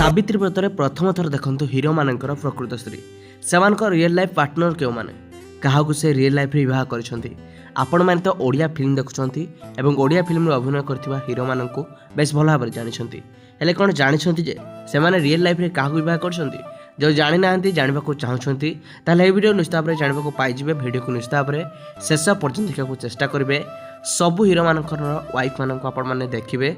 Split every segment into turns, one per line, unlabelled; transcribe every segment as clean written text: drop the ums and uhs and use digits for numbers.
ସାବିତ୍ରୀ ବ୍ରତରେ ପ୍ରଥମ ଥର ଦେଖନ୍ତୁ ହିରୋ ମାନଙ୍କର ପ୍ରକୃତ ସ୍ତ୍ରୀ ସେମାନଙ୍କ ରିଏଲ ଲାଇଫ ପାର୍ଟନର କେଉଁମାନେ କାହାକୁ ସେ ରିଏଲ ଲାଇଫରେ ବିବାହ କରିଛନ୍ତି। ଆପଣମାନେ ତ ଓଡ଼ିଆ ଫିଲ୍ମ ଦେଖୁଛନ୍ତି ଏବଂ ଓଡ଼ିଆ ଫିଲ୍ମରେ ଅଭିନୟ କରିଥିବା ହିରୋମାନଙ୍କୁ ବେଶ ଭଲ ଭାବରେ ଜାଣିଛନ୍ତି, ହେଲେ କ'ଣ ଜାଣିଛନ୍ତି ଯେ ସେମାନେ ରିଏଲ ଲାଇଫରେ କାହାକୁ ବିବାହ କରିଛନ୍ତି? ଯେଉଁ ଜାଣିନାହାନ୍ତି ଜାଣିବାକୁ ଚାହୁଁଛନ୍ତି ତାହେଲେ ଏହି ଭିଡ଼ିଓ ନିଶ୍ଚିତ ଭାବରେ ଜାଣିବାକୁ ପାଇଯିବେ। ଭିଡ଼ିଓକୁ ନିଶ୍ଚିତ ଭାବରେ ଶେଷ ପର୍ଯ୍ୟନ୍ତ ଦେଖିବାକୁ ଚେଷ୍ଟା କରିବେ। ସବୁ ହିରୋମାନଙ୍କର ୱାଇଫମାନଙ୍କୁ ଆପଣମାନେ ଦେଖିବେ।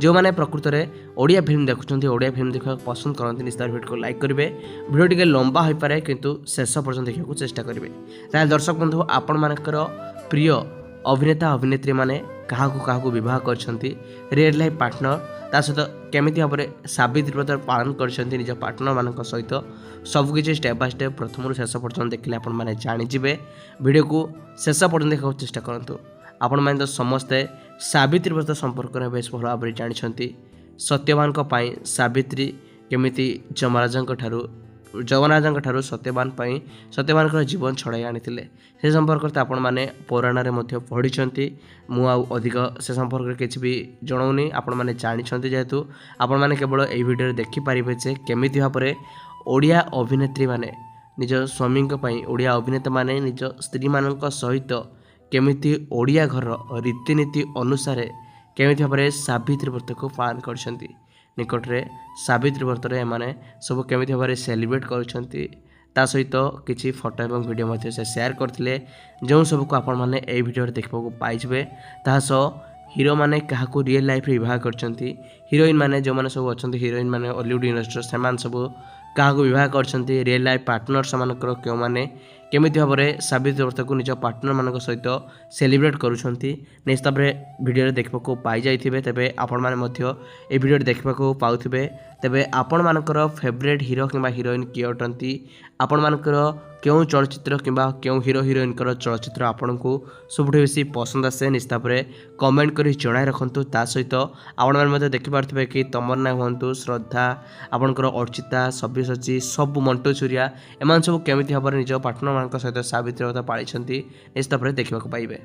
ଯେଉଁମାନେ ପ୍ରକୃତରେ ଓଡ଼ିଆ ଫିଲ୍ମ ଦେଖୁଛନ୍ତି, ଓଡ଼ିଆ ଫିଲ୍ମ ଦେଖିବାକୁ ପସନ୍ଦ କରନ୍ତି, ନିଶ୍ଚିତ ଭିଡ଼ିଓକୁ ଲାଇକ୍ କରିବେ। ଭିଡ଼ିଓ ଟିକେ ଲମ୍ବା ହୋଇପାରେ କିନ୍ତୁ ଶେଷ ପର୍ଯ୍ୟନ୍ତ ଦେଖିବାକୁ ଚେଷ୍ଟା କରିବେ। ତାହେଲେ ଦର୍ଶକ ବନ୍ଧୁ, ଆପଣମାନଙ୍କର ପ୍ରିୟ ଅଭିନେତା ଅଭିନେତ୍ରୀମାନେ କାହାକୁ କାହାକୁ ବିବାହ କରିଛନ୍ତି, ରିଏଲ ଲାଇଫ୍ ପାର୍ଟନର, ତା ସହିତ କେମିତି ଭାବରେ ସାବିତ୍ରୀ ବ୍ରତ ପାଳନ କରିଛନ୍ତି ନିଜ ପାର୍ଟନରମାନଙ୍କ ସହିତ, ସବୁକିଛି ଷ୍ଟେପ୍ ବାଇ ଷ୍ଟେପ୍ ପ୍ରଥମରୁ ଶେଷ ପର୍ଯ୍ୟନ୍ତ ଦେଖିଲେ ଆପଣମାନେ ଜାଣିଯିବେ। ଭିଡ଼ିଓକୁ ଶେଷ ପର୍ଯ୍ୟନ୍ତ ଦେଖିବାକୁ ଚେଷ୍ଟା କରନ୍ତୁ। ଆପଣମାନେ ତ ସମସ୍ତେ ସାବିତ୍ରୀ ବ୍ରତ ସମ୍ପର୍କରେ ବେଶ ଭଲ ଭାବରେ ଜାଣିଛନ୍ତି। ସତ୍ୟବାନଙ୍କ ପାଇଁ ସାବିତ୍ରୀ କେମିତି ଯମରାଜଙ୍କ ଠାରୁ ସତ୍ୟବାନଙ୍କର ଜୀବନ ଛଡ଼ାଇ ଆଣିଥିଲେ, ସେ ସମ୍ପର୍କରେ ତ ଆପଣମାନେ ପୁରାଣରେ ମଧ୍ୟ ପଢ଼ିଛନ୍ତି। ମୁଁ ଆଉ ଅଧିକ ସେ ସମ୍ପର୍କରେ କିଛି ବି ଜଣାଉନି, ଆପଣମାନେ ଜାଣିଛନ୍ତି। ଯେହେତୁ ଆପଣମାନେ କେବଳ ଏହି ଭିଡ଼ିଓରେ ଦେଖିପାରିବେ ଯେ କେମିତି ଭାବରେ ଓଡ଼ିଆ ଅଭିନେତ୍ରୀମାନେ ନିଜ ସ୍ୱାମୀଙ୍କ ପାଇଁ, ଓଡ଼ିଆ ଅଭିନେତାମାନେ ନିଜ ସ୍ତ୍ରୀମାନଙ୍କ ସହିତ କେମିତି ଓଡ଼ିଆ ଘରର ରୀତିନୀତି ଅନୁସାରେ କେମିତି ଭାବରେ ସାବିତ୍ରୀ ବ୍ରତକୁ ପାଳନ କରିଛନ୍ତି। ନିକଟରେ ସାବିତ୍ରୀ ବ୍ରତରେ ଏମାନେ ସବୁ କେମିତି ଭାବରେ ସେଲିବ୍ରେଟ୍ କରୁଛନ୍ତି, ତା ସହିତ କିଛି ଫଟୋ ଏବଂ ଭିଡ଼ିଓ ମଧ୍ୟ ସେ ସେୟାର କରିଥିଲେ, ଯେଉଁ ସବୁକୁ ଆପଣମାନେ ଏହି ଭିଡ଼ିଓରେ ଦେଖିବାକୁ ପାଇଯିବେ। ତାହା ସହ ହିରୋମାନେ କାହାକୁ ରିଏଲ ଲାଇଫରେ ବିବାହ କରିଛନ୍ତି, ହିରୋଇନ୍ ମାନେ ଯେଉଁମାନେ ସବୁ ଅଛନ୍ତି, ହିରୋଇନ୍ ମାନେ ଅଲିଉଡ଼ ଇଣ୍ଡଷ୍ଟ୍ରିର, ସେମାନେ ସବୁ କାହାକୁ ବିବାହ କରିଛନ୍ତି, ରିଏଲ ଲାଇଫ୍ ପାର୍ଟନର ସେମାନଙ୍କର କେଉଁମାନେ, କେମିତି ଭାବରେ ସାବିତ୍ରୀ ବ୍ରତକୁ ନିଜ ପାର୍ଟନରମାନଙ୍କ ସହିତ ସେଲିବ୍ରେଟ୍ କରୁଛନ୍ତି, ନିଶ୍ଚିତ ଭାବରେ ଭିଡ଼ିଓରେ ଦେଖିବାକୁ ପାଇଯାଇଥିବେ। ତେବେ ଆପଣମାନେ ମଧ୍ୟ ଏହି ଭିଡ଼ିଓରେ ଦେଖିବାକୁ ପାଉଥିବେ। ତେବେ ଆପଣମାନଙ୍କର ଫେଭରେଟ୍ ହିରୋ କିମ୍ବା ହିରୋଇନ୍ କିଏ ଅଟନ୍ତି? ଆପଣମାନଙ୍କର କେଉଁ ଚଳଚ୍ଚିତ୍ର କିମ୍ବା କେଉଁ ହିରୋ ହିରୋଇନ୍ଙ୍କର ଚଳଚ୍ଚିତ୍ର ଆପଣଙ୍କୁ ସବୁଠୁ ବେଶୀ ପସନ୍ଦ ଆସେ? ନିଶ୍ଚିତ ଭାବରେ କମେଣ୍ଟ କରି ଜଣାଇ ରଖନ୍ତୁ। ତା ସହିତ ଆପଣମାନେ ମଧ୍ୟ ଦେଖିପାରୁଥିବେ କି ତମନ୍ନା ହୁଅନ୍ତୁ, ଶ୍ରଦ୍ଧା, ଆପଣଙ୍କର ଅର୍ଚ୍ଚିତା, ସବ୍ୟସାଚୀ, ସବୁ ମଣ୍ଟୁ ଚୁରିଆ, ଏମାନେ ସବୁ କେମିତି ଭାବରେ ନିଜ ପାର୍ଟନରମାନଙ୍କ ସହିତ ସାବିତ୍ରୀ ବ୍ରତ ପାଳିଛନ୍ତି ନିଶ୍ଚିତ ଭାବରେ ଦେଖିବାକୁ ପାଇବେ।